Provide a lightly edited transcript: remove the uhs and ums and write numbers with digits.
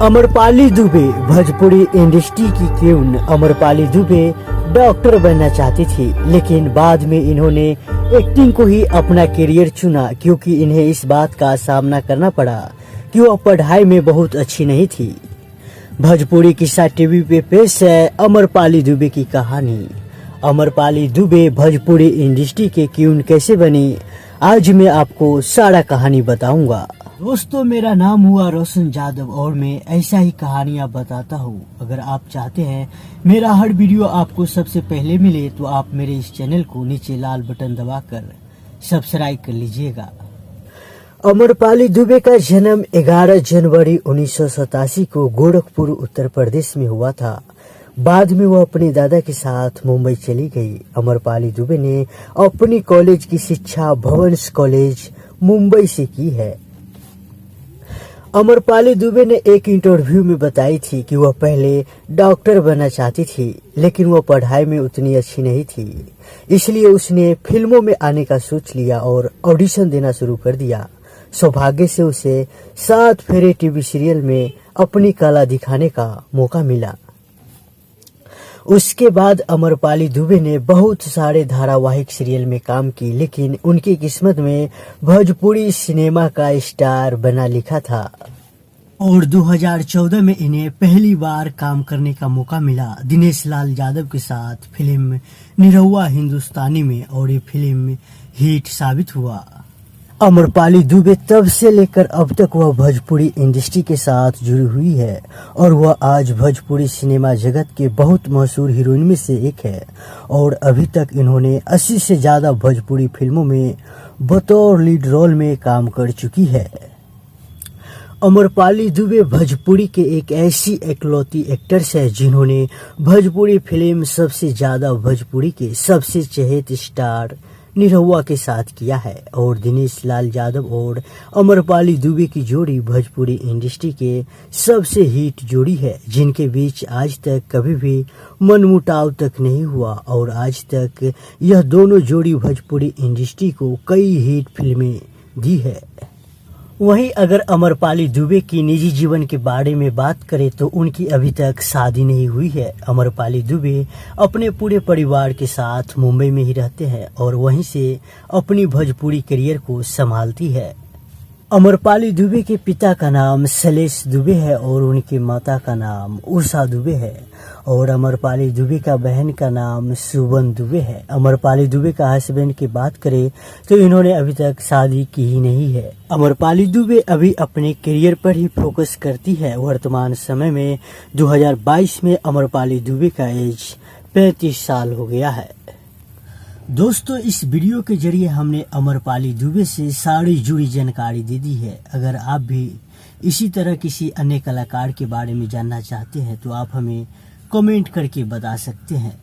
Amrapali Dubey Bhojpuri industry की queen. Amrapali Dubey doctor बनना चाहती थी, लेकिन बाद में इन्होंने एक्टिंग को ही अपना करियर चुना, क्योंकि इन्हें इस बात का सामना करना पड़ा कि वह पढ़ाई में बहुत अच्छी नहीं थी। भोजपुरी किस्सा टीवी पे पेश है अमरपाली दुबे की कहानी। अमरपाली दुबे भोजपुरी इंडस्ट्री के क्वीन कैसे बनी, आज मैं आपको सारा कहानी बताऊंगा। दोस्तों, मेरा नाम हुआ रोशन जादव और मैं ऐसा ही कहानियाँ बताता हूँ। अगर आप चाहते हैं मेरा हर वीडियो आपको सबसे पहले मिले तो आप मेरे इस चैनल को नीचे लाल बटन दबाकर सब्सक्राइब कर लीजिएगा। अमरपाली दुबे का जन्म 11 जनवरी 1987 को गोरखपुर उत्तर प्रदेश में हुआ था। बाद में वो अपने दादा के साथ मुंबई चली गई। अमरपाली दुबे ने अपनी कॉलेज की शिक्षा भवंस कॉलेज मुंबई से की है। अमरपाली दुबे ने एक इंटरव्यू में बताई थी कि वह पहले डॉक्टर बनना चाहती थी, लेकिन वह पढ़ाई में उतनी अच्छी नहीं थी। इसलिए उसने फिल्मों में आने का सोच लिया और ऑडिशन देना शुरू कर दिया। सौभाग्य से उसे 7 फेरे टीवी सीरियल में अपनी कला दिखाने का मौका मिला। उसके बाद अमरपाली दुबे ने बहुत सारे धारावाहिक सीरियल में काम की, लेकिन उनकी किस्मत में भोजपुरी सिनेमा का स्टार बना लिखा था और 2014 में इन्हें पहली बार काम करने का मौका मिला दिनेश लाल यादव के साथ फिल्म निरहुआ हिंदुस्तानी में, और ये फिल्म हिट साबित हुआ। अमरपाली दुबे तब से लेकर अब तक वह भोजपुरी इंडस्ट्री के साथ जुड़ी हुई है और वह आज भोजपुरी सिनेमा जगत के बहुत मशहूर हीरोइन में से एक है और अभी तक इन्होंने 80 से ज़्यादा भोजपुरी फिल्मों में बतौर लीड रोल में काम कर चुकी है। अमरपाली दुबे भोजपुरी के एक ऐसी इकलौती एक्ट्रेस है जिन्होंने भोजपुरी फिल्म सबसे ज़्यादा भोजपुरी के सबसे चहेते स्टार निरहुआ के साथ किया है और दिनेश लाल यादव और अमरपाली दुबे की जोड़ी भोजपुरी इंडस्ट्री के सबसे हिट जोड़ी है, जिनके बीच आज तक कभी भी मनमुटाव तक नहीं हुआ और आज तक यह दोनों जोड़ी भोजपुरी इंडस्ट्री को कई हिट फिल्में दी है। वहीं अगर अमरपाली दुबे की निजी जीवन के बारे में बात करें तो उनकी अभी तक शादी नहीं हुई है। अमरपाली दुबे अपने पूरे परिवार के साथ मुंबई में ही रहते हैं और वहीं से अपनी भोजपुरी करियर को संभालती है। अमरपाली दुबे के पिता का नाम शैलेश दुबे है और उनकी माता का नाम उषा दुबे है और अमरपाली दुबे का बहन का नाम सुबन दुबे है। अमरपाली दुबे का हस्बैंड की बात करें तो इन्होंने अभी तक शादी की ही नहीं है। अमरपाली दुबे अभी अपने करियर पर ही फोकस करती है। वर्तमान समय में 2022 में अमरपाली दुबे का एज 35 साल हो गया है। दोस्तों, इस वीडियो के जरिए हमने अमरपाली दुबे से सारी जुड़ी जानकारी दे दी है। अगर आप भी इसी तरह किसी अन्य कलाकार के बारे में जानना चाहते हैं तो आप हमें कमेंट करके बता सकते हैं।